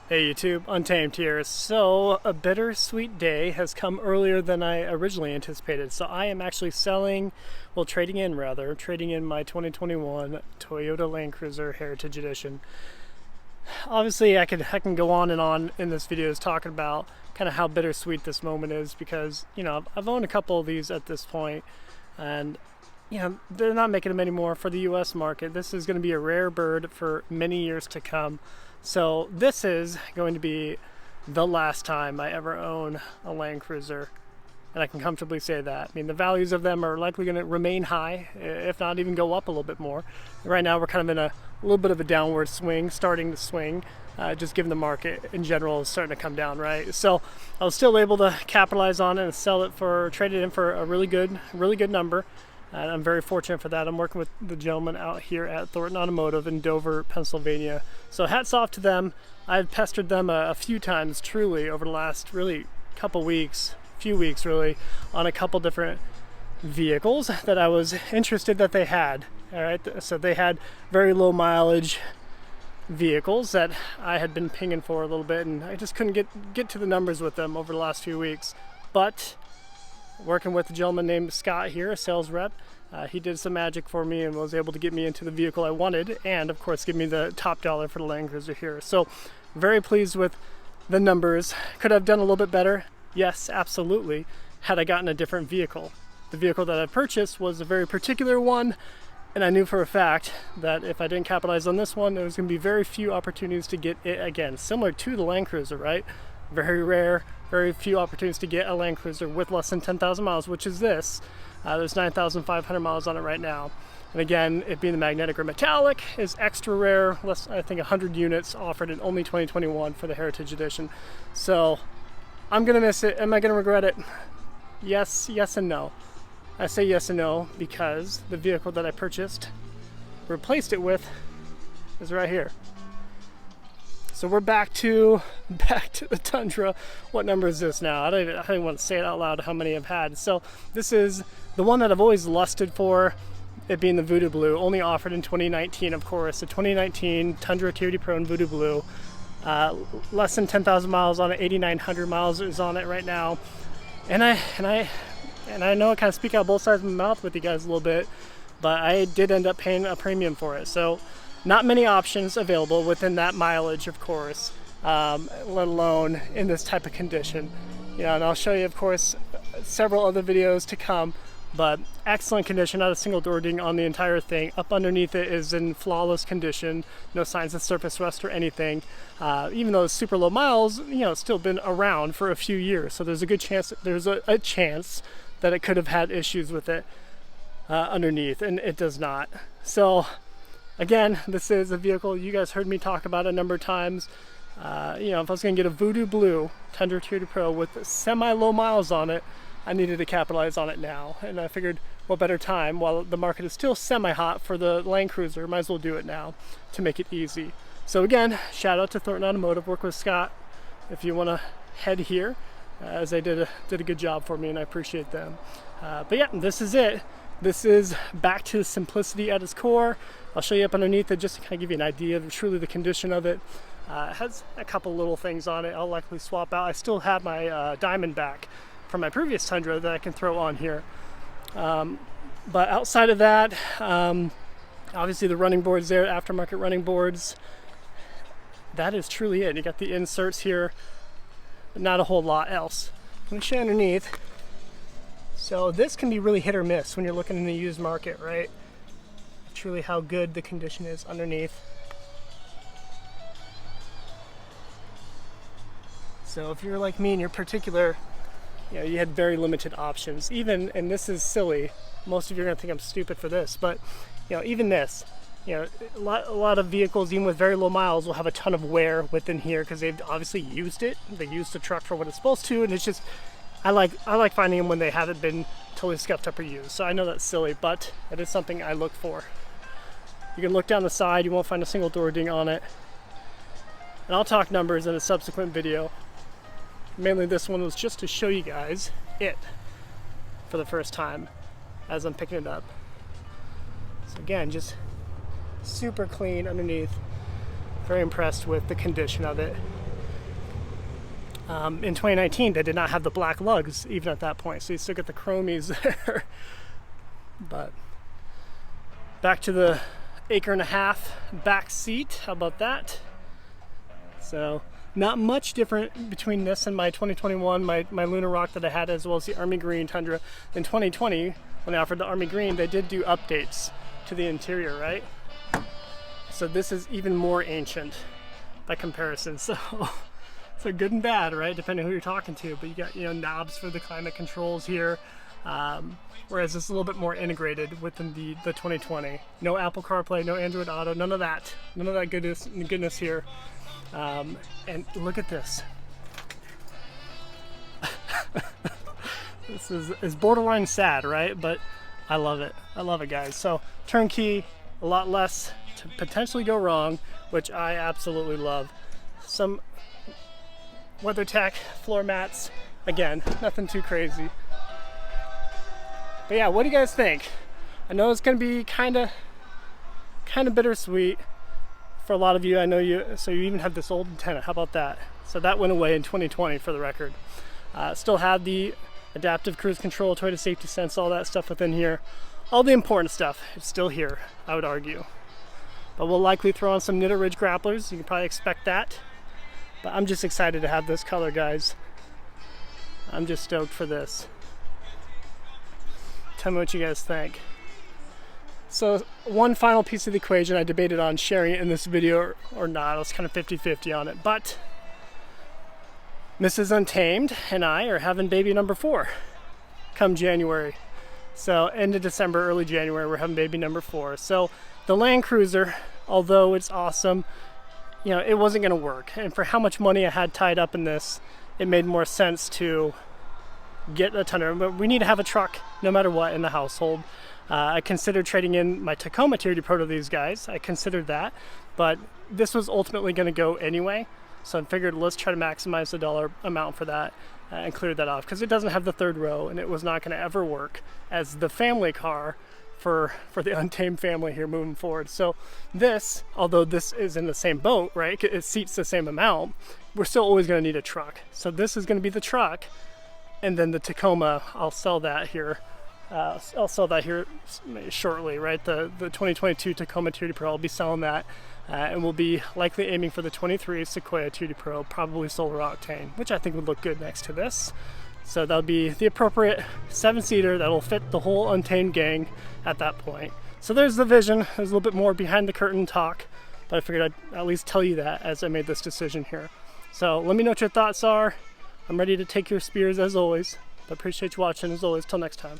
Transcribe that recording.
Hey YouTube, Untamed here. So a bittersweet day has come earlier than I originally anticipated. So I am actually trading in my 2021 Toyota Land Cruiser Heritage Edition. Obviously I can go on and on in this video talking about kind of how bittersweet this moment is because, you know, I've owned a couple of these at this point and you know, they're not making them anymore for the US market. This is going to be a rare bird for many years to come. So this is going to be the last time I ever own a Land Cruiser, and I can comfortably say that. I mean, the values of them are likely going to remain high, if not even go up a little bit more. Right now we're kind of in a little bit of a downward swing, starting to swing, just given the market in general is starting to come down, right? So I was still able to capitalize on it and trade it in for a really good number. And I'm very fortunate for that. I'm working with the gentleman out here at Thornton Automotive in Dover, Pennsylvania. So hats off to them. I've pestered them a few times truly over the last few weeks really, on a couple different vehicles that I was interested that they had. All right, so they had very low mileage vehicles that I had been pinging for a little bit, and I just couldn't get to the numbers with them over the last few weeks. But working with a gentleman named Scott here, a sales rep, he did some magic for me and was able to get me into the vehicle I wanted, and of course give me the top dollar for the Land Cruiser here. So very pleased with the numbers. Could I have done a little bit better? Yes, absolutely, had I gotten a different vehicle. The vehicle that I purchased was a very particular one, and I knew for a fact that if I didn't capitalize on this one, there was going to be very few opportunities to get it again. Similar to the Land Cruiser, right? Very rare, very few opportunities to get a Land Cruiser with less than 10,000 miles, which is this. There's 9,500 miles on it right now. And again, it being the magnetic or metallic is extra rare. Less, I think 100 units offered in only 2021 for the Heritage Edition. So I'm gonna miss it. Am I gonna regret it? Yes and no. I say yes and no because the vehicle that I replaced it with, is right here. So we're back to the Tundra. What number is this now? I don't even want to say it out loud how many I've had. So this is the one that I've always lusted for, it being the Voodoo Blue, only offered in 2019, of course. The 2019 Tundra TRD Pro in Voodoo Blue. Less than 10,000 miles on it, 8,900 miles is on it right now. And I know I kind of speak out both sides of my mouth with you guys a little bit, but I did end up paying a premium for it. So not many options available within that mileage, of course, let alone in this type of condition. You know, and I'll show you, of course, several other videos to come, but excellent condition, not a single door ding on the entire thing. Up underneath it is in flawless condition, no signs of surface rust or anything. Even though it's super low miles, you know, it's still been around for a few years, so there's a good chance, a chance that it could have had issues with it underneath, and it does not. So again, this is a vehicle you guys heard me talk about a number of times. You know, if I was going to get a Voodoo Blue Tundra TRD Pro with semi-low miles on it, I needed to capitalize on it now. And I figured, what better time, while the market is still semi-hot for the Land Cruiser, might as well do it now to make it easy. So again, shout out to Thornton Automotive, work with Scott if you want to head here, as they did a good job for me, and I appreciate them. But yeah, this is it. This is back to simplicity at its core. I'll show you up underneath it just to kind of give you an idea of truly the condition of it. It has a couple little things on it I'll likely swap out. I still have my Diamondback from my previous Tundra that I can throw on here. But outside of that, obviously the running boards there, aftermarket running boards, that is truly it. You got the inserts here, but not a whole lot else. Let me show you underneath. So this can be really hit or miss when you're looking in the used market, right? Truly how good the condition is underneath. So if you're like me and you're particular, you know, you had very limited options. Even, and this is silly, most of you are gonna think I'm stupid for this, but you know, even this, you know, a lot of vehicles, even with very low miles, will have a ton of wear within here because they've obviously used it. They used the truck for what it's supposed to, and it's just, I like finding them when they haven't been totally scuffed up or used. So I know that's silly, but it is something I look for. You can look down the side, you won't find a single door ding on it. And I'll talk numbers in a subsequent video. Mainly this one was just to show you guys it for the first time as I'm picking it up. So again, just super clean underneath. Very impressed with the condition of it. In 2019, they did not have the black lugs even at that point, so you still get the chromies there. But back to the 1.5 acre back seat. How about that? So not much different between this and my 2021, my Lunar Rock that I had, as well as the Army Green Tundra. In 2020, when they offered the Army Green, they did do updates to the interior, right? So this is even more ancient by comparison. So good and bad, right? Depending on who you're talking to. But you got, knobs for the climate controls here. Whereas it's a little bit more integrated within the 2020. No Apple CarPlay, no Android Auto, none of that. None of that goodness here. And look at this. This is borderline sad, right? But I love it. I love it, guys. So turnkey, a lot less to potentially go wrong, which I absolutely love. Some WeatherTech floor mats. Again, nothing too crazy. But yeah, what do you guys think? I know it's going to be kind of bittersweet for a lot of you. I know you even have this old antenna. How about that? So that went away in 2020 for the record. Still have the adaptive cruise control, Toyota safety sense, all that stuff within here. All the important stuff, it's still here, I would argue. But we'll likely throw on some Knitted Ridge grapplers. You can probably expect that. But I'm just excited to have this color, guys. I'm just stoked for this. Tell me what you guys think. So one final piece of the equation, I debated on sharing it in this video or not. I was kind of 50-50 on it, but Mrs. Untamed and I are having baby number 4 come January. So end of December, early January, we're having baby number 4. So the Land Cruiser, although it's awesome, it wasn't gonna work. And for how much money I had tied up in this, it made more sense to get a Tundra. But we need to have a truck no matter what in the household. I considered trading in my Tacoma TRD Pro to these guys. I considered that, but this was ultimately going to go anyway. So I figured let's try to maximize the dollar amount for that and clear that off, because it doesn't have the third row and it was not going to ever work as the family car for the Untamed family here moving forward. So this, although this is in the same boat, right? It seats the same amount. We're still always going to need a truck. So this is going to be the truck, and then the Tacoma, I'll sell that here. I'll sell that here shortly, right? The 2022 Tacoma TRD Pro, I'll be selling that, and we'll be likely aiming for the 23 Sequoia TRD Pro, probably solar octane, which I think would look good next to this. So that'll be the appropriate 7-seater that'll fit the whole Untamed gang at that point. So there's the vision. There's a little bit more behind the curtain talk, but I figured I'd at least tell you that as I made this decision here. So let me know what your thoughts are. I'm ready to take your spears as always, but appreciate you watching as always. Till next time.